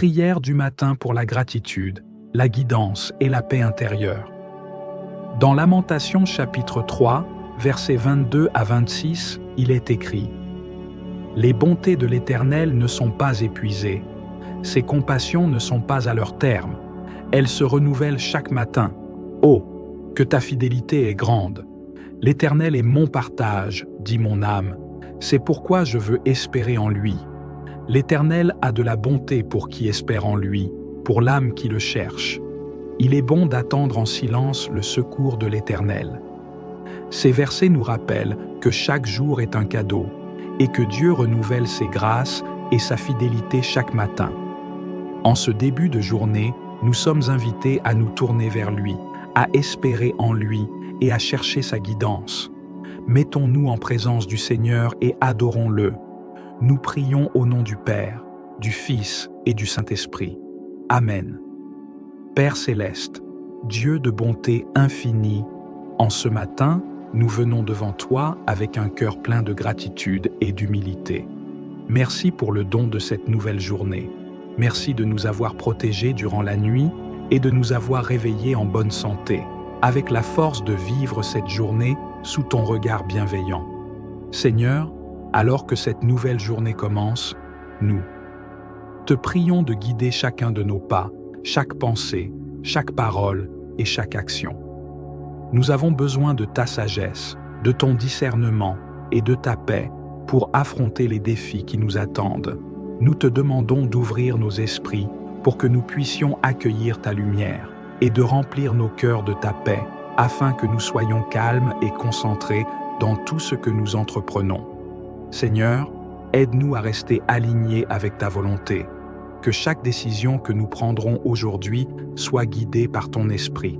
Prière du matin pour la gratitude, la guidance et la paix intérieure. Dans Lamentations chapitre 3, versets 22 à 26, il est écrit « Les bontés de l'Éternel ne sont pas épuisées, ses compassions ne sont pas à leur terme, elles se renouvellent chaque matin. Oh, que ta fidélité est grande! L'Éternel est mon partage, dit mon âme, c'est pourquoi je veux espérer en lui. L'Éternel a de la bonté pour qui espère en lui, pour l'âme qui le cherche. Il est bon d'attendre en silence le secours de l'Éternel. » Ces versets nous rappellent que chaque jour est un cadeau et que Dieu renouvelle ses grâces et sa fidélité chaque matin. En ce début de journée, nous sommes invités à nous tourner vers lui, à espérer en lui et à chercher sa guidance. Mettons-nous en présence du Seigneur et adorons-le. Nous prions au nom du Père, du Fils et du Saint-Esprit. Amen. Père céleste, Dieu de bonté infinie, en ce matin, nous venons devant toi avec un cœur plein de gratitude et d'humilité. Merci pour le don de cette nouvelle journée. Merci de nous avoir protégés durant la nuit et de nous avoir réveillés en bonne santé, avec la force de vivre cette journée sous ton regard bienveillant. Seigneur, alors que cette nouvelle journée commence, nous te prions de guider chacun de nos pas, chaque pensée, chaque parole et chaque action. Nous avons besoin de ta sagesse, de ton discernement et de ta paix pour affronter les défis qui nous attendent. Nous te demandons d'ouvrir nos esprits pour que nous puissions accueillir ta lumière et de remplir nos cœurs de ta paix afin que nous soyons calmes et concentrés dans tout ce que nous entreprenons. Seigneur, aide-nous à rester alignés avec ta volonté, que chaque décision que nous prendrons aujourd'hui soit guidée par ton esprit.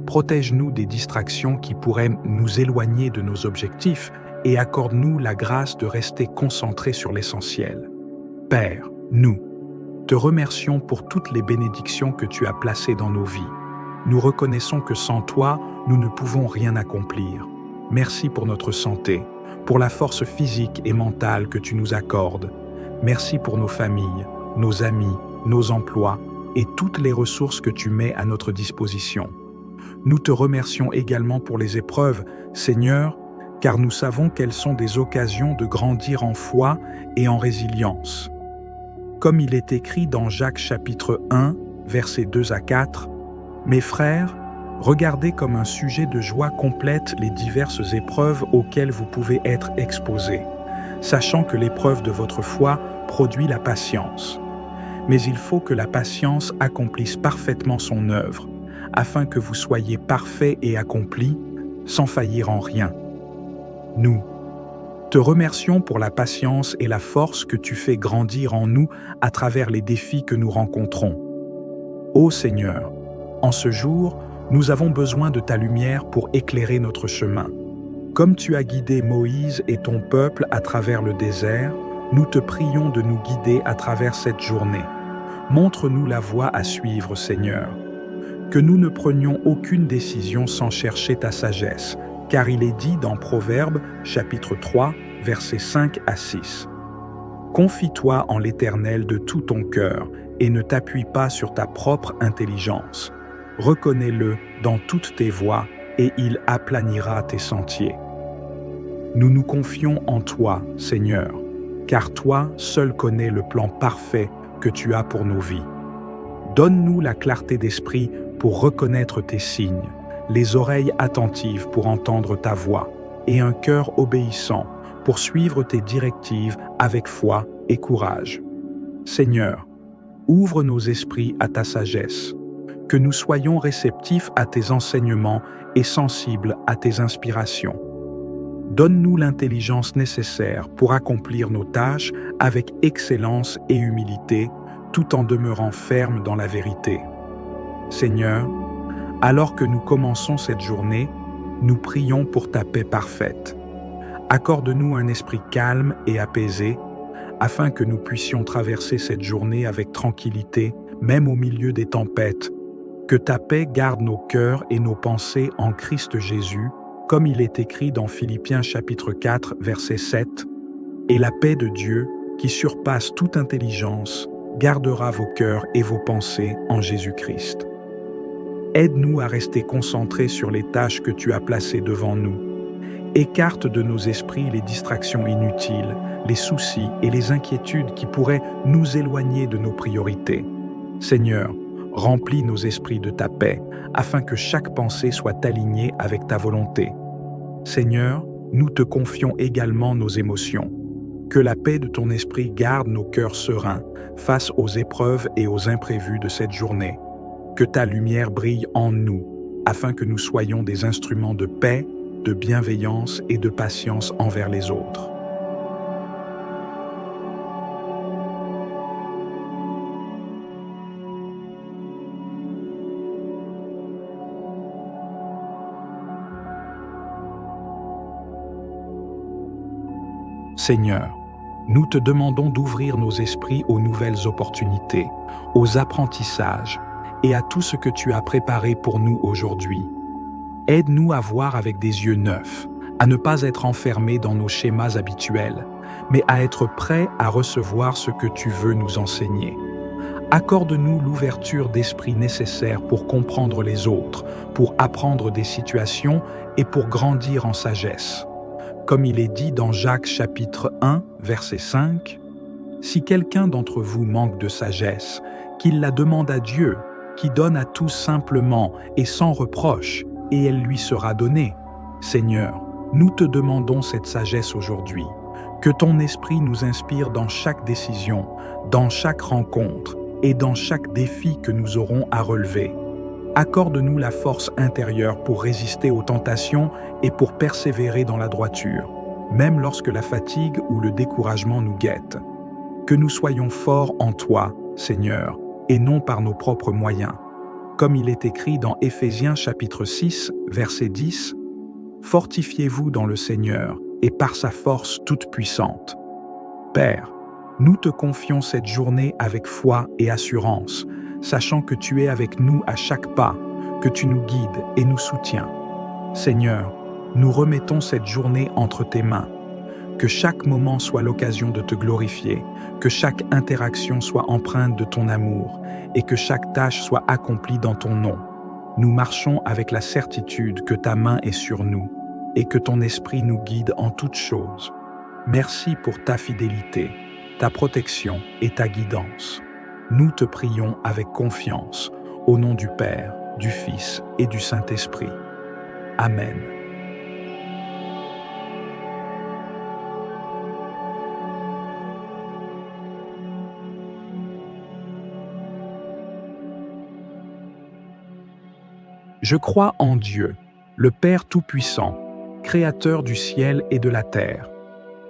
Protège-nous des distractions qui pourraient nous éloigner de nos objectifs et accorde-nous la grâce de rester concentrés sur l'essentiel. Père, nous te remercions pour toutes les bénédictions que tu as placées dans nos vies. Nous reconnaissons que sans toi, nous ne pouvons rien accomplir. Merci pour notre santé, pour la force physique et mentale que tu nous accordes. Merci pour nos familles, nos amis, nos emplois et toutes les ressources que tu mets à notre disposition. Nous te remercions également pour les épreuves, Seigneur, car nous savons qu'elles sont des occasions de grandir en foi et en résilience. Comme il est écrit dans Jacques chapitre 1, versets 2 à 4, « Mes frères, regardez comme un sujet de joie complète les diverses épreuves auxquelles vous pouvez être exposés, sachant que l'épreuve de votre foi produit la patience. Mais il faut que la patience accomplisse parfaitement son œuvre, afin que vous soyez parfaits et accomplis, sans faillir en rien. » Nous te remercions pour la patience et la force que tu fais grandir en nous à travers les défis que nous rencontrons. Ô Seigneur, en ce jour, nous avons besoin de ta lumière pour éclairer notre chemin. Comme tu as guidé Moïse et ton peuple à travers le désert, nous te prions de nous guider à travers cette journée. Montre-nous la voie à suivre, Seigneur. Que nous ne prenions aucune décision sans chercher ta sagesse, car il est dit dans Proverbes, chapitre 3, versets 5 à 6. Confie-toi en l'Éternel de tout ton cœur et ne t'appuie pas sur ta propre intelligence. Reconnais-le dans toutes tes voies et il aplanira tes sentiers. Nous nous confions en toi, Seigneur, car toi seul connais le plan parfait que tu as pour nos vies. Donne-nous la clarté d'esprit pour reconnaître tes signes, les oreilles attentives pour entendre ta voix et un cœur obéissant pour suivre tes directives avec foi et courage. Seigneur, ouvre nos esprits à ta sagesse, que nous soyons réceptifs à tes enseignements et sensibles à tes inspirations. Donne-nous l'intelligence nécessaire pour accomplir nos tâches avec excellence et humilité, tout en demeurant fermes dans la vérité. Seigneur, alors que nous commençons cette journée, nous prions pour ta paix parfaite. Accorde-nous un esprit calme et apaisé, afin que nous puissions traverser cette journée avec tranquillité, même au milieu des tempêtes. Que ta paix garde nos cœurs et nos pensées en Christ Jésus, comme il est écrit dans Philippiens chapitre 4, verset 7, « Et la paix de Dieu, qui surpasse toute intelligence, gardera vos cœurs et vos pensées en Jésus-Christ. Aide-nous à rester concentrés sur les tâches que tu as placées devant nous. Écarte de nos esprits les distractions inutiles, les soucis et les inquiétudes qui pourraient nous éloigner de nos priorités. Seigneur, remplis nos esprits de ta paix, afin que chaque pensée soit alignée avec ta volonté. Seigneur, nous te confions également nos émotions. Que la paix de ton esprit garde nos cœurs sereins face aux épreuves et aux imprévus de cette journée. Que ta lumière brille en nous, afin que nous soyons des instruments de paix, de bienveillance et de patience envers les autres. Seigneur, nous te demandons d'ouvrir nos esprits aux nouvelles opportunités, aux apprentissages et à tout ce que tu as préparé pour nous aujourd'hui. Aide-nous à voir avec des yeux neufs, à ne pas être enfermés dans nos schémas habituels, mais à être prêts à recevoir ce que tu veux nous enseigner. Accorde-nous l'ouverture d'esprit nécessaire pour comprendre les autres, pour apprendre des situations et pour grandir en sagesse. Comme il est dit dans Jacques chapitre 1, verset 5, « Si quelqu'un d'entre vous manque de sagesse, qu'il la demande à Dieu, qui donne à tous simplement et sans reproche, et elle lui sera donnée. Seigneur, nous te demandons cette sagesse aujourd'hui. Que ton esprit nous inspire dans chaque décision, dans chaque rencontre et dans chaque défi que nous aurons à relever. Accorde-nous la force intérieure pour résister aux tentations et pour persévérer dans la droiture, même lorsque la fatigue ou le découragement nous guettent. Que nous soyons forts en toi, Seigneur, et non par nos propres moyens. Comme il est écrit dans Éphésiens chapitre 6, verset 10, « Fortifiez-vous dans le Seigneur et par sa force toute puissante. » Père, nous te confions cette journée avec foi et assurance, sachant que tu es avec nous à chaque pas, que tu nous guides et nous soutiens. Seigneur, nous remettons cette journée entre tes mains. Que chaque moment soit l'occasion de te glorifier, que chaque interaction soit empreinte de ton amour et que chaque tâche soit accomplie dans ton nom. Nous marchons avec la certitude que ta main est sur nous et que ton esprit nous guide en toutes choses. Merci pour ta fidélité, ta protection et ta guidance. Nous te prions avec confiance, au nom du Père, du Fils et du Saint-Esprit. Amen. Je crois en Dieu, le Père Tout-Puissant, Créateur du ciel et de la terre,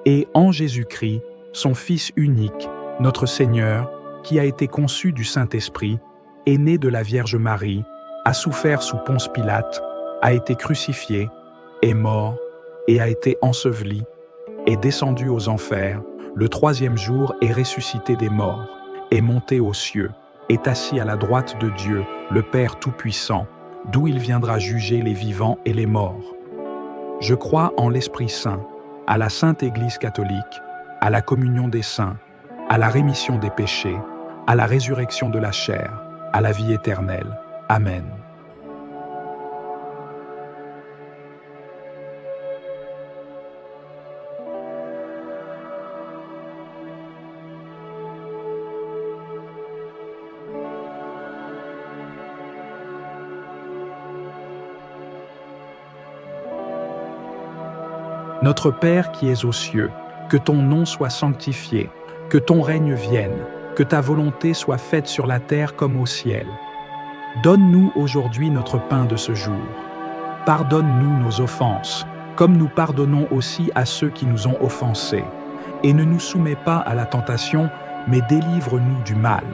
et en Jésus-Christ, son Fils unique, notre Seigneur, qui a été conçu du Saint-Esprit, est né de la Vierge Marie, a souffert sous Ponce Pilate, a été crucifié, est mort et a été enseveli, est descendu aux enfers, le troisième jour est ressuscité des morts, est monté aux cieux, est assis à la droite de Dieu, le Père Tout-Puissant, d'où il viendra juger les vivants et les morts. Je crois en l'Esprit Saint, à la Sainte Église catholique, à la communion des saints, à la rémission des péchés, à la résurrection de la chair, à la vie éternelle. Amen. Notre Père qui es aux cieux, que ton nom soit sanctifié, que ton règne vienne, que ta volonté soit faite sur la terre comme au ciel. Donne-nous aujourd'hui notre pain de ce jour. Pardonne-nous nos offenses, comme nous pardonnons aussi à ceux qui nous ont offensés. Et ne nous soumets pas à la tentation, mais délivre-nous du mal.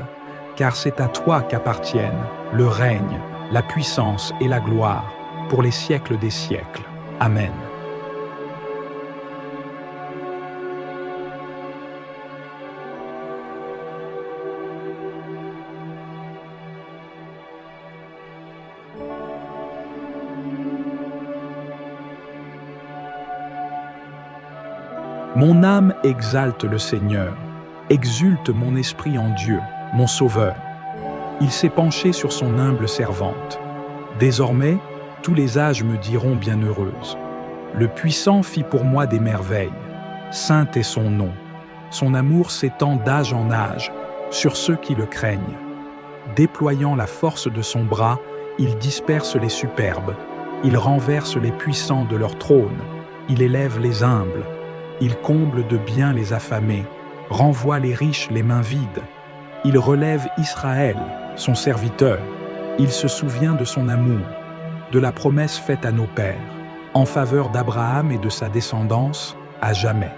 Car c'est à toi qu'appartiennent le règne, la puissance et la gloire, pour les siècles des siècles. Amen. Mon âme exalte le Seigneur, exulte mon esprit en Dieu, mon sauveur. Il s'est penché sur son humble servante. Désormais, tous les âges me diront bienheureuse. Le puissant fit pour moi des merveilles. Saint est son nom. Son amour s'étend d'âge en âge sur ceux qui le craignent. Déployant la force de son bras, il disperse les superbes. Il renverse les puissants de leur trône. Il élève les humbles. Il comble de bien les affamés, renvoie les riches les mains vides. Il relève Israël, son serviteur. Il se souvient de son amour, de la promesse faite à nos pères, en faveur d'Abraham et de sa descendance, à jamais.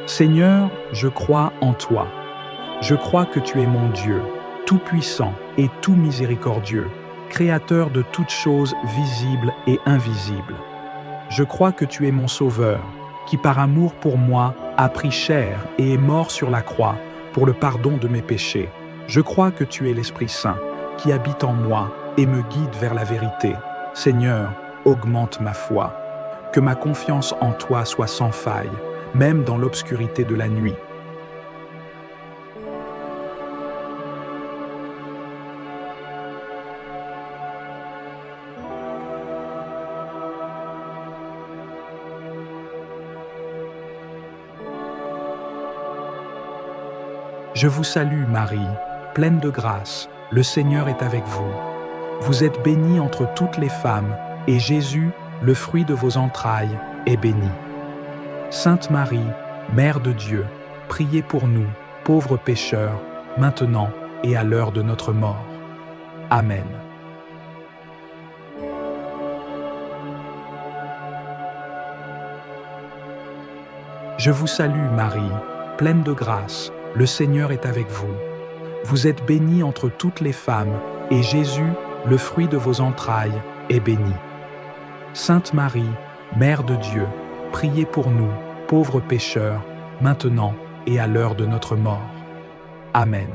Seigneur, je crois en toi. Je crois que tu es mon Dieu, tout-puissant et tout miséricordieux, créateur de toutes choses visibles et invisibles. Je crois que tu es mon Sauveur, qui par amour pour moi a pris chair et est mort sur la croix pour le pardon de mes péchés. Je crois que tu es l'Esprit Saint, qui habite en moi et me guide vers la vérité. Seigneur, augmente ma foi. Que ma confiance en toi soit sans faille, même dans l'obscurité de la nuit. Je vous salue, Marie, pleine de grâce, le Seigneur est avec vous. Vous êtes bénie entre toutes les femmes, et Jésus, le fruit de vos entrailles, est béni. Sainte Marie, Mère de Dieu, priez pour nous, pauvres pécheurs, maintenant et à l'heure de notre mort. Amen. Je vous salue, Marie, pleine de grâce, le Seigneur est avec vous. Vous êtes bénie entre toutes les femmes, et Jésus, le fruit de vos entrailles, est béni. Sainte Marie, Mère de Dieu, priez pour nous, pauvres pécheurs, maintenant et à l'heure de notre mort. Amen.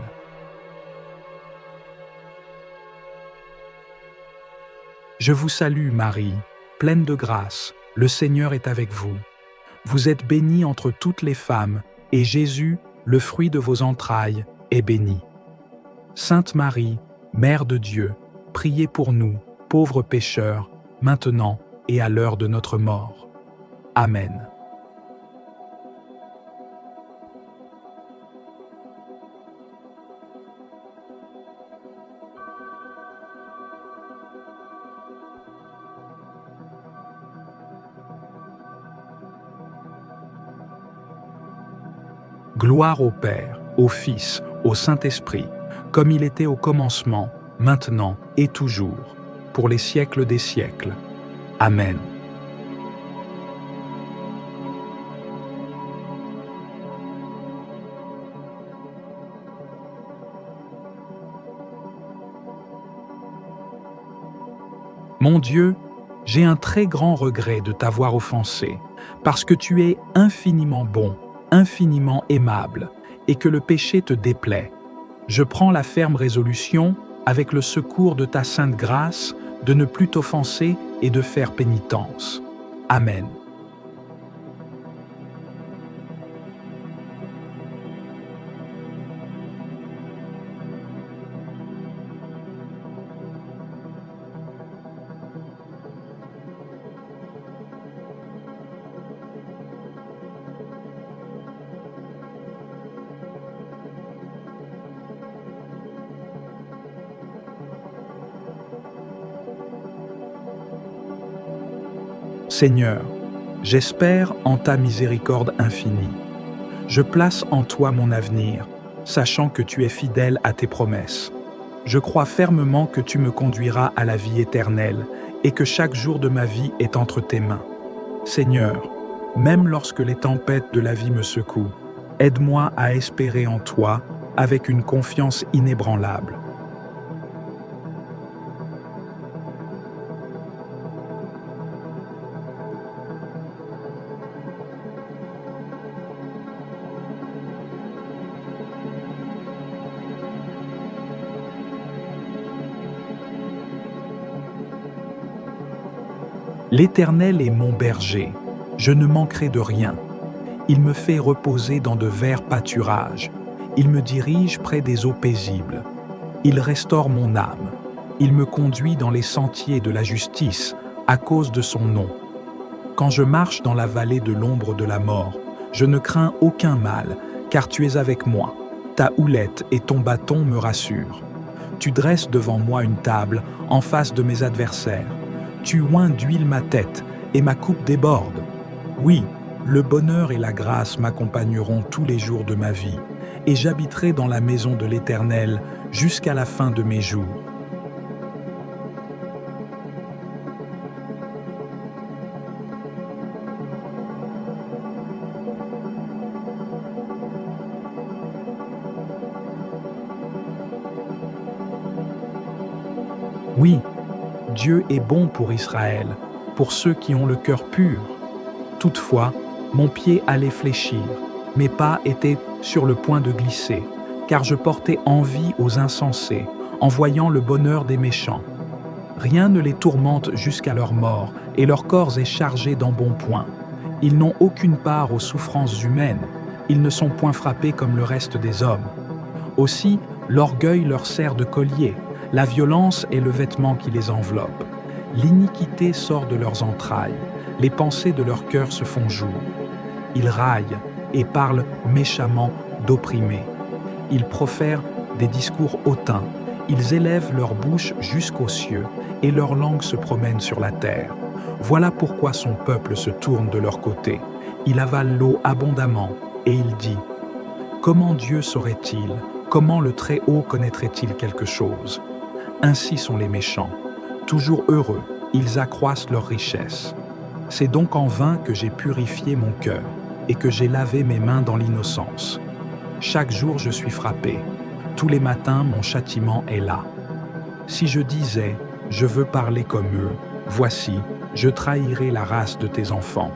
Je vous salue, Marie, pleine de grâce, le Seigneur est avec vous. Vous êtes bénie entre toutes les femmes, et Jésus, le fruit de vos entrailles, est béni. Sainte Marie, Mère de Dieu, priez pour nous, pauvres pécheurs, maintenant et à l'heure de notre mort. Amen. Gloire au Père, au Fils, au Saint-Esprit, comme il était au commencement, maintenant et toujours, pour les siècles des siècles. Amen. Mon Dieu, j'ai un très grand regret de t'avoir offensé, parce que tu es infiniment bon, infiniment aimable, et que le péché te déplaît. Je prends la ferme résolution, avec le secours de ta sainte grâce, de ne plus t'offenser et de faire pénitence. Amen. Seigneur, j'espère en ta miséricorde infinie. Je place en toi mon avenir, sachant que tu es fidèle à tes promesses. Je crois fermement que tu me conduiras à la vie éternelle et que chaque jour de ma vie est entre tes mains. Seigneur, même lorsque les tempêtes de la vie me secouent, aide-moi à espérer en toi avec une confiance inébranlable. L'Éternel est mon berger, je ne manquerai de rien. Il me fait reposer dans de verts pâturages. Il me dirige près des eaux paisibles. Il restaure mon âme. Il me conduit dans les sentiers de la justice à cause de son nom. Quand je marche dans la vallée de l'ombre de la mort, je ne crains aucun mal, car tu es avec moi. Ta houlette et ton bâton me rassurent. Tu dresses devant moi une table en face de mes adversaires. Tu oins d'huile ma tête et ma coupe déborde. Oui, le bonheur et la grâce m'accompagneront tous les jours de ma vie, et j'habiterai dans la maison de l'Éternel jusqu'à la fin de mes jours. Oui, Dieu est bon pour Israël, pour ceux qui ont le cœur pur. Toutefois, mon pied allait fléchir, mes pas étaient sur le point de glisser, car je portais envie aux insensés, en voyant le bonheur des méchants. Rien ne les tourmente jusqu'à leur mort, et leur corps est chargé d'embonpoint. Ils n'ont aucune part aux souffrances humaines, ils ne sont point frappés comme le reste des hommes. Aussi, l'orgueil leur sert de collier, la violence est le vêtement qui les enveloppe. L'iniquité sort de leurs entrailles, les pensées de leur cœur se font jour. Ils raillent et parlent méchamment d'opprimés. Ils profèrent des discours hautains, ils élèvent leur bouche jusqu'aux cieux et leur langue se promène sur la terre. Voilà pourquoi son peuple se tourne de leur côté. Il avale l'eau abondamment et il dit : comment Dieu saurait-il ? Comment le Très-Haut connaîtrait-il quelque chose ? Ainsi sont les méchants. Toujours heureux, ils accroissent leur richesse. C'est donc en vain que j'ai purifié mon cœur et que j'ai lavé mes mains dans l'innocence. Chaque jour je suis frappé. Tous les matins mon châtiment est là. Si je disais « je veux parler comme eux », voici, je trahirais la race de tes enfants.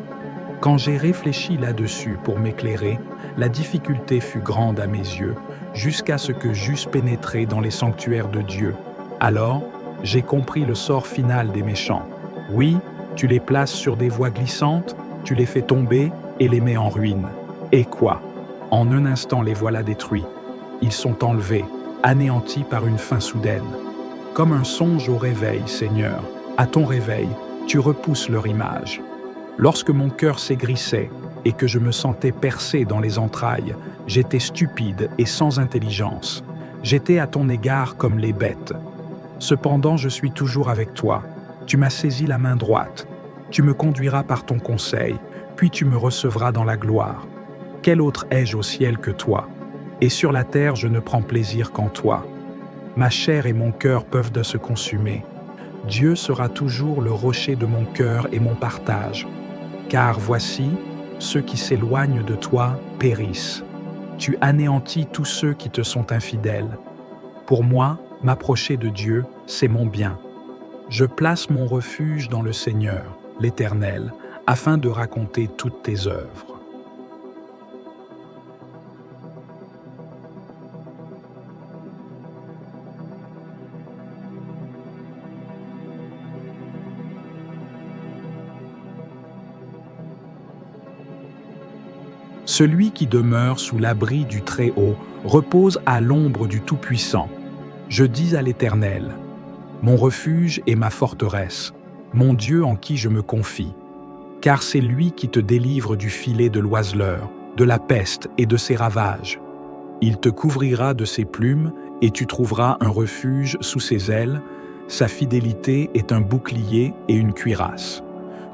Quand j'ai réfléchi là-dessus pour m'éclairer, la difficulté fut grande à mes yeux, jusqu'à ce que j'eusse pénétré dans les sanctuaires de Dieu. Alors, j'ai compris le sort final des méchants. Oui, tu les places sur des voies glissantes, tu les fais tomber et les mets en ruine. Et quoi ? En un instant les voilà détruits. Ils sont enlevés, anéantis par une fin soudaine. Comme un songe au réveil, Seigneur, à ton réveil, tu repousses leur image. Lorsque mon cœur s'aigrissait et que je me sentais percé dans les entrailles, j'étais stupide et sans intelligence. J'étais à ton égard comme les bêtes. Cependant, je suis toujours avec toi. Tu m'as saisi la main droite. Tu me conduiras par ton conseil, puis tu me recevras dans la gloire. Quel autre ai-je au ciel que toi ? Et sur la terre, je ne prends plaisir qu'en toi. Ma chair et mon cœur peuvent se consumer. Dieu sera toujours le rocher de mon cœur et mon partage. Car voici, ceux qui s'éloignent de toi périssent. Tu anéantis tous ceux qui te sont infidèles. Pour moi, m'approcher de Dieu, c'est mon bien. Je place mon refuge dans le Seigneur, l'Éternel, afin de raconter toutes tes œuvres. Celui qui demeure sous l'abri du Très-Haut repose à l'ombre du Tout-Puissant. Je dis à l'Éternel, mon refuge et ma forteresse, mon Dieu en qui je me confie. Car c'est lui qui te délivre du filet de l'oiseleur, de la peste et de ses ravages. Il te couvrira de ses plumes et tu trouveras un refuge sous ses ailes. Sa fidélité est un bouclier et une cuirasse.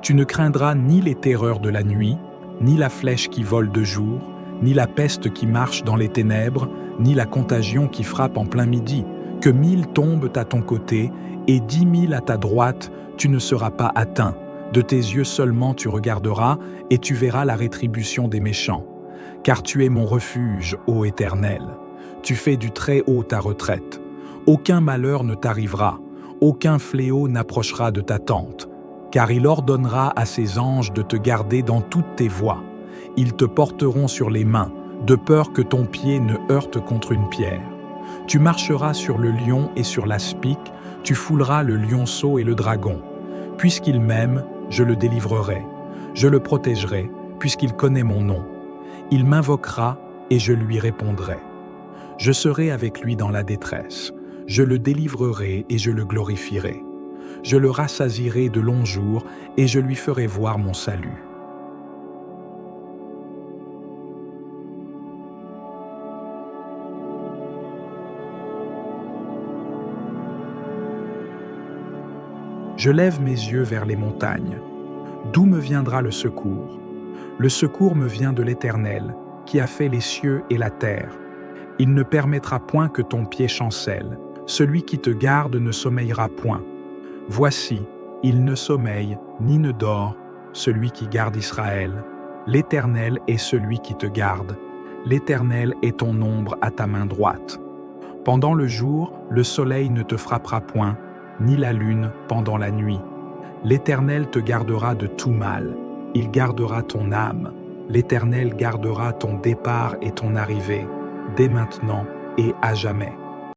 Tu ne craindras ni les terreurs de la nuit, ni la flèche qui vole de jour, ni la peste qui marche dans les ténèbres, ni la contagion qui frappe en plein midi. Que 1000 tombent à ton côté et 10 000 à ta droite, tu ne seras pas atteint. De tes yeux seulement tu regarderas et tu verras la rétribution des méchants. Car tu es mon refuge, ô Éternel. Tu fais du Très-Haut ta retraite. Aucun malheur ne t'arrivera, aucun fléau n'approchera de ta tente. Car il ordonnera à ses anges de te garder dans toutes tes voies. Ils te porteront sur les mains, de peur que ton pied ne heurte contre une pierre. Tu marcheras sur le lion et sur l'aspic, tu fouleras le lionceau et le dragon. Puisqu'il m'aime, Je le délivrerai, je le protégerai, puisqu'il connaît mon nom. Il m'invoquera et je lui répondrai. Je serai avec lui dans la détresse. Je le délivrerai et je le glorifierai. Je le rassasierai de longs jours et je lui ferai voir mon salut. Je lève mes yeux vers les montagnes. D'où me viendra le secours? Le secours me vient de l'Éternel, qui a fait les cieux et la terre. Il ne permettra point que ton pied chancelle. Celui qui te garde ne sommeillera point. Voici, il ne sommeille ni ne dort, celui qui garde Israël. L'Éternel est celui qui te garde. L'Éternel est ton ombre à ta main droite. Pendant le jour, le soleil ne te frappera point, ni la lune pendant la nuit. L'Éternel te gardera de tout mal. Il gardera ton âme. L'Éternel gardera ton départ et ton arrivée, dès maintenant et à jamais.